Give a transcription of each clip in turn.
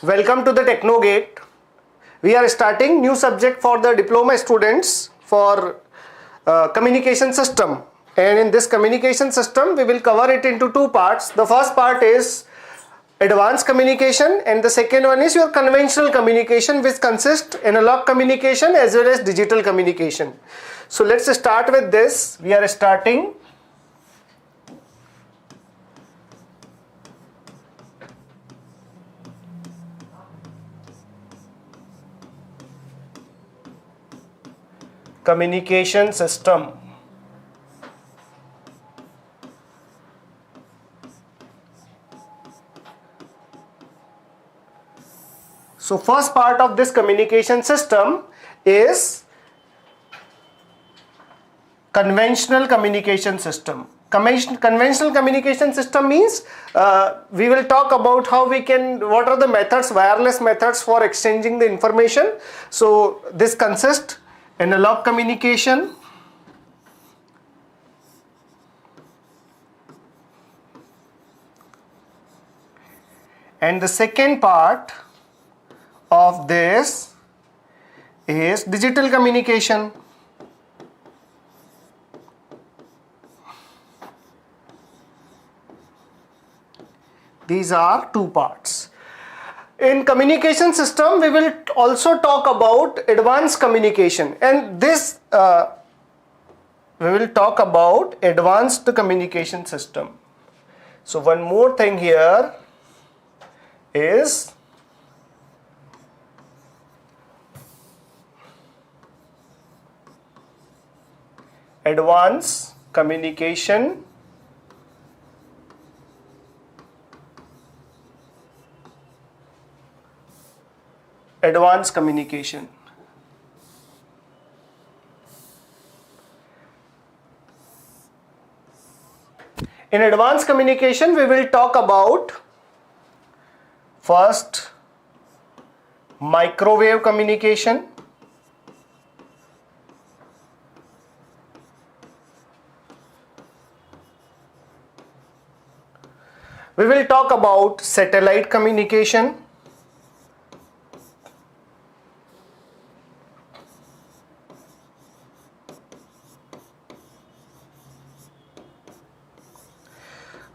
Welcome to the TechnoGATE. We are starting new subject for the diploma students for communication system, and in this communication system we will cover it into two parts. The first part is advanced communication and the second one is your conventional communication, which consists analog communication as well as digital communication. So let's start with this. We are starting communication system. So first part of this communication system is conventional communication system. Conventional communication system means we will talk about what are the methods, wireless methods for exchanging the information. So this consists analog communication, and the second part of this is digital communication. These are two parts. In communication system, we will also talk about advanced communication, and this we will talk about advanced communication system. So one more thing here is advanced communication advanced communication. In advanced communication, we will talk about first microwave communication, we will talk about satellite communication,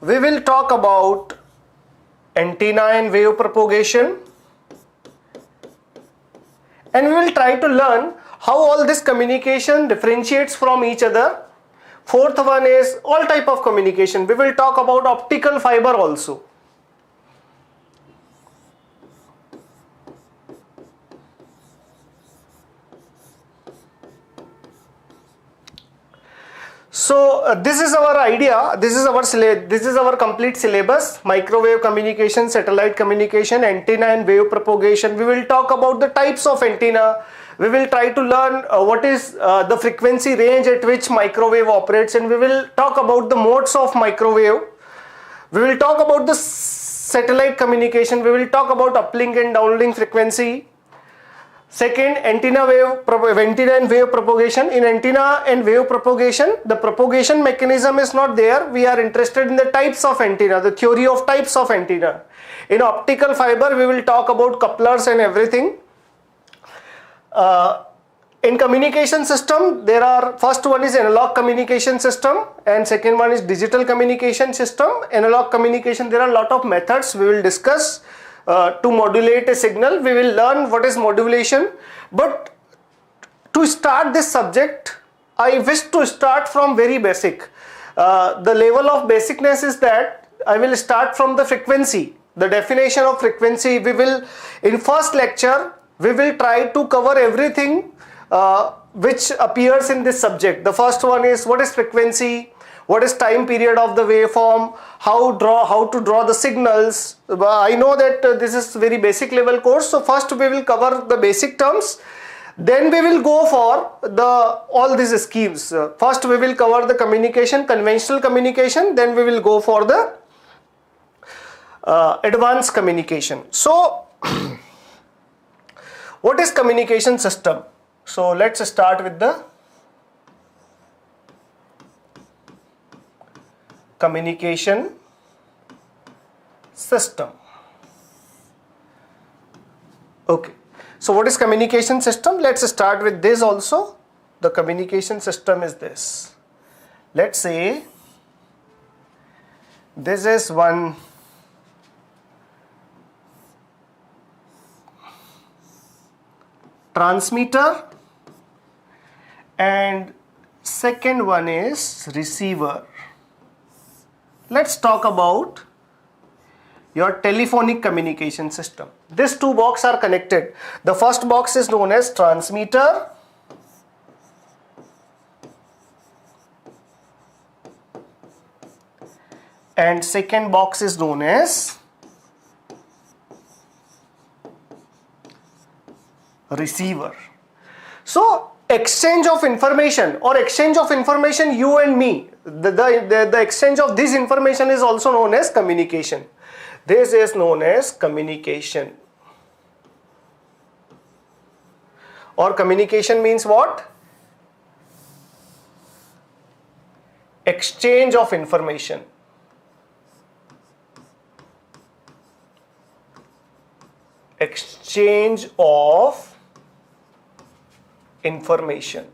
we will talk about antenna and wave propagation, and we will try to learn how all this communication differentiates from each other. Fourth one is all type of communication. We will talk about optical fiber also. So this is our idea, this is our complete syllabus: microwave communication, satellite communication, antenna and wave propagation. We will talk about the types of antenna. We will try to learn what is the frequency range at which microwave operates, and we will talk about the modes of microwave. We will talk about the satellite communication. We will talk about uplink and downlink frequency. Second, antenna and wave propagation. In antenna and wave propagation, the propagation mechanism is not there. We are interested in the types of antenna, the theory of types of antenna. In optical fiber, we will talk about couplers and everything. In communication system, first one is analog communication system and second one is digital communication system. Analog communication, there are a lot of methods we will discuss. To modulate a signal, we will learn what is modulation. But to start this subject, I wish to start from very basic. The level of basicness is that I will start from the frequency, the definition of frequency. In first lecture, we will try to cover everything which appears in this subject. The first one is what is frequency, what is time period of the waveform, how to draw the signals. I know that this is very basic level course, so first we will cover the basic terms, then we will go for all these schemes. First we will cover the communication, conventional communication, then we will go for the advanced communication. So what is communication system? So let's start with the communication system. Okay. So what is communication system? Let's start with this also. The communication system is this. Let's say this is one transmitter and second one is receiver. Let's talk about your telephonic communication system. These two boxes are connected. The first box is known as transmitter and second box is known as receiver. So exchange of information or exchange of information, you and me, the exchange of this information is also known as communication. This is known as communication. Or communication means what? Exchange of information. Exchange of information.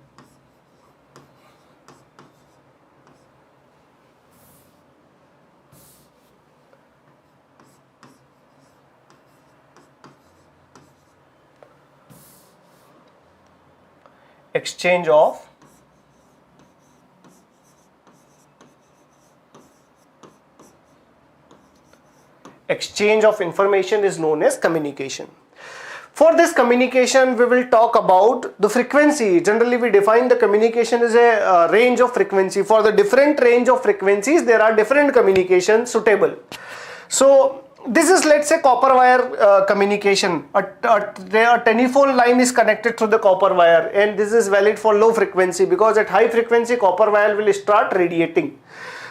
Exchange of information is known as communication. For this communication, we will talk about the frequency. Generally, we define the communication as a range of frequency. For the different range of frequencies, there are different communications suitable. So this is, let's say, copper wire communication. A telephone line is connected through the copper wire, and this is valid for low frequency because at high frequency copper wire will start radiating.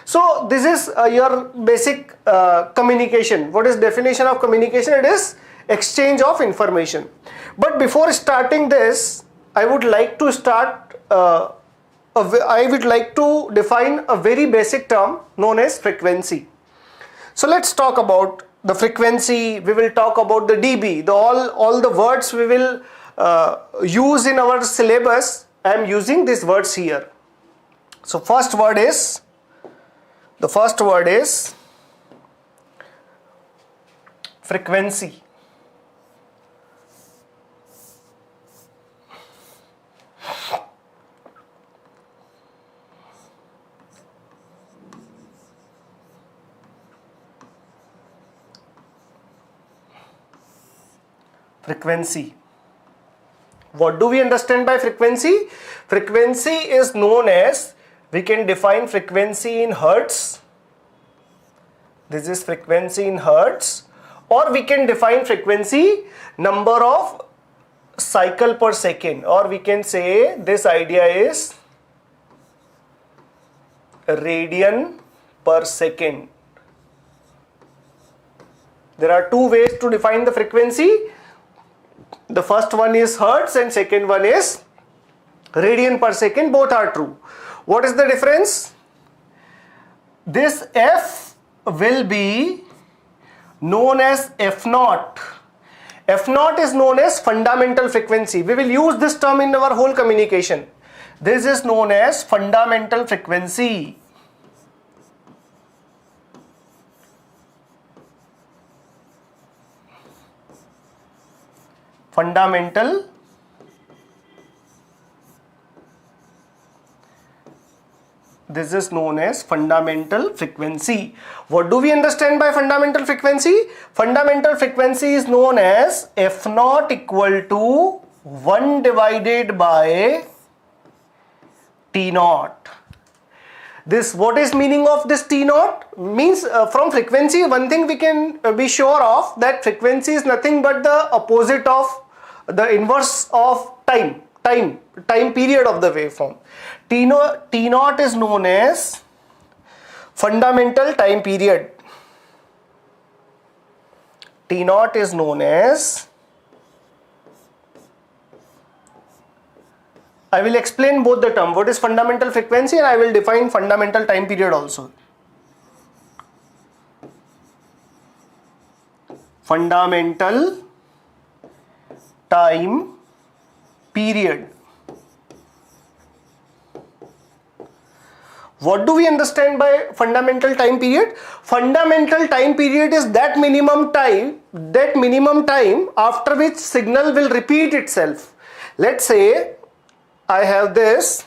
So this is your basic communication. What is definition of communication? It is exchange of information. But before starting this, I would like to define a very basic term known as frequency. So let's talk about the frequency. We will talk about the dB. All the words we will use in our syllabus. I am using these words here. So the first word is frequency. Frequency. What do we understand by frequency? Frequency is known as, we can define frequency in hertz. This is frequency in hertz. Or we can define frequency number of cycle per second. Or we can say this idea is radian per second. There are two ways to define the frequency. The first one is hertz and second one is radian per second. Both are true. What is the difference? This F will be known as F0. F0 is known as fundamental frequency. We will use this term in our whole communication. This is known as fundamental frequency. Fundamental This is known as fundamental frequency. What do we understand by fundamental frequency? Fundamental frequency is known as F0 equal to 1 divided by T0. What is meaning of this T0? Means from frequency, one thing we can be sure of, that frequency is nothing but the opposite of the inverse of time period of the waveform. T0 is known as fundamental time period. T0 is known as, I will explain both the term, what is fundamental frequency, and I will define fundamental time period also. Fundamental time period. What do we understand by fundamental time period? Fundamental time period is that minimum time after which signal will repeat itself. Let's say I have this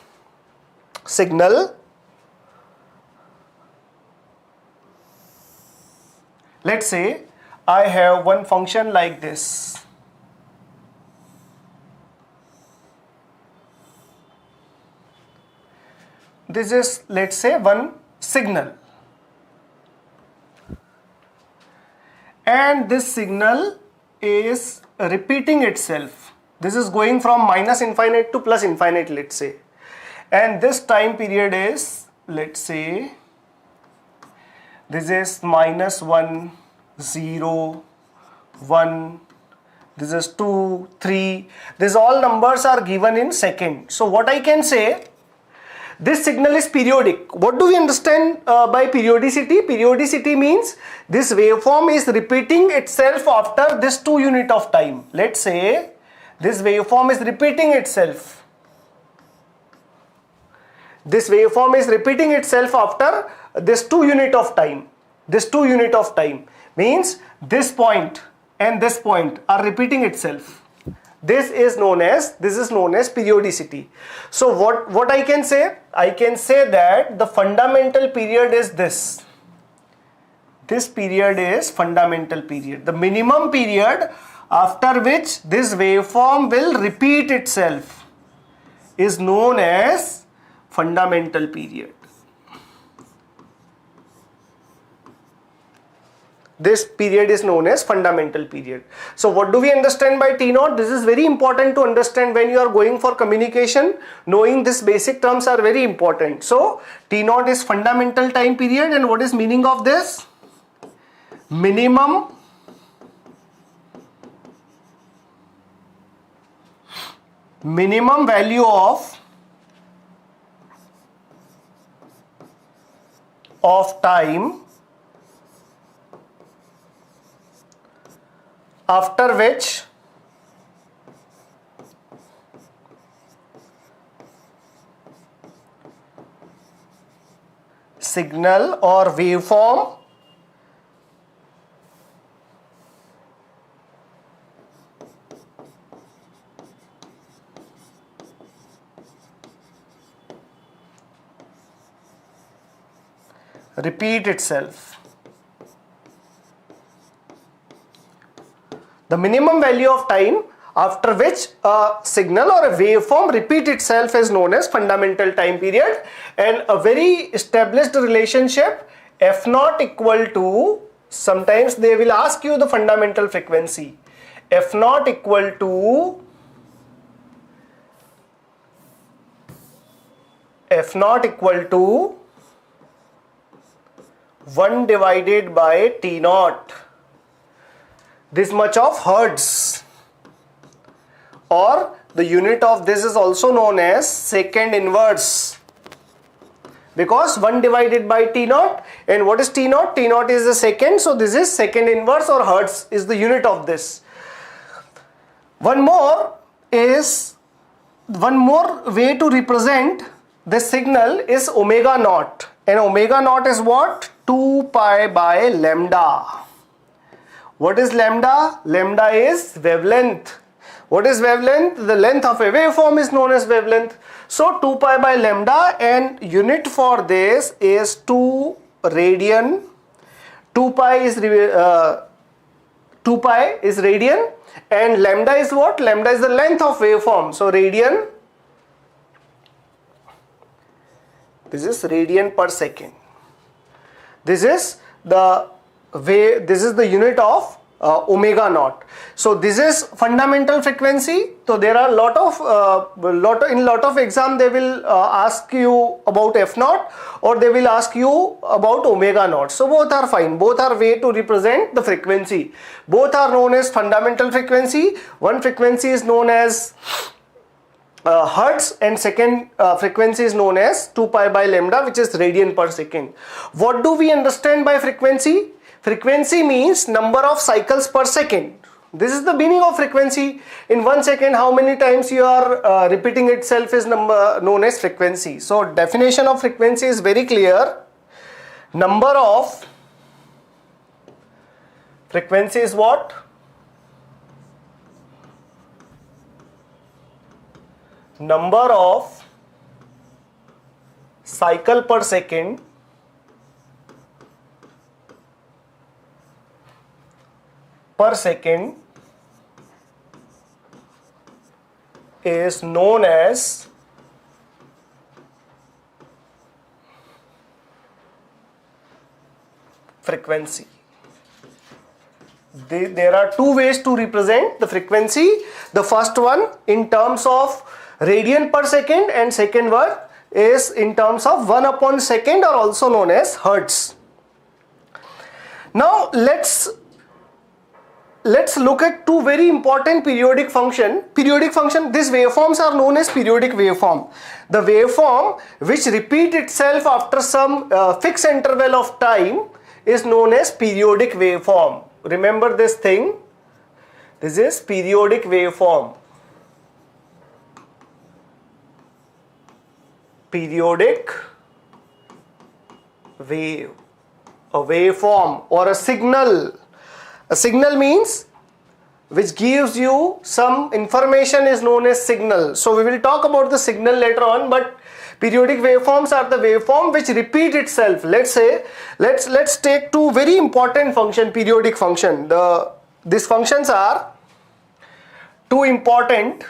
signal. Let's say I have one function like this. This is, let's say, one signal, and this signal is repeating itself. This is going from minus infinite to plus infinite, let's say, and this time period is, let's say, this is -1, 0, 1, this is 2, 3. These all numbers are given in second. So what I can say, this signal is periodic. What do we understand by periodicity? Periodicity means this waveform is repeating itself after this 2 unit of time. Let's say this waveform is repeating itself. This waveform is repeating itself after this 2 unit of time. This 2 unit of time means this point and this point are repeating itself. This is known as periodicity. So what I can say? I can say that the fundamental period is this. This period is fundamental period. The minimum period after which this waveform will repeat itself is known as fundamental period. This period is known as fundamental period. So what do we understand by T0? This is very important to understand when you are going for communication. Knowing these basic terms are very important. So T0 is fundamental time period, and what is meaning of this? Minimum value of time after which signal or waveform repeat itself. The minimum value of time after which a signal or a waveform repeat itself is known as fundamental time period, and a very established relationship f0 equal to, sometimes they will ask you the fundamental frequency, f0 equal to 1 divided by T0. This much of hertz, or the unit of this is also known as second inverse, because 1 divided by T0, and what is T0? T0 is the second, so this is second inverse, or hertz is the unit of this. One more way to represent this signal is omega naught, and omega naught is what? 2 pi by lambda. What is lambda? Lambda is wavelength. What is wavelength? The length of a waveform is known as wavelength. So 2 pi by lambda, and unit for this is 2 radian. 2 pi is radian, and lambda is what? Lambda is the length of waveform. So radian, this is radian per second. This is the unit of omega naught. So this is fundamental frequency. So there are lot of exam they will ask you about f0, or they will ask you about omega naught. So both are fine. Both are way to represent the frequency. Both are known as fundamental frequency. One frequency is known as hertz, and second frequency is known as 2 pi by lambda, which is radian per second. What do we understand by frequency? Frequency means number of cycles per second. This is the meaning of frequency. In 1 second, how many times you are repeating itself is known as frequency. So definition of frequency is very clear. Number of frequency is what? Number of cycle per second is known as frequency. There are two ways to represent the frequency. The first one in terms of radian per second, and second one is in terms of 1 upon second, or also known as hertz. Now let's look at two very important periodic function. These waveforms are known as periodic waveform. The waveform which repeat itself after some fixed interval of time is known as periodic waveform. Remember this thing. This is periodic waveform. Periodic wave. A waveform or a signal. A signal means which gives you some information is known as signal. So we will talk about the signal later on, but periodic waveforms are the waveform which repeat itself. Let's say, let's take two very important function, periodic function. These functions are two important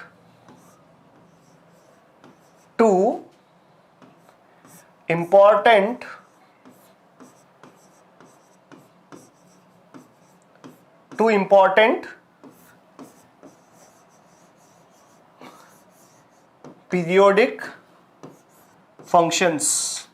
periodic functions.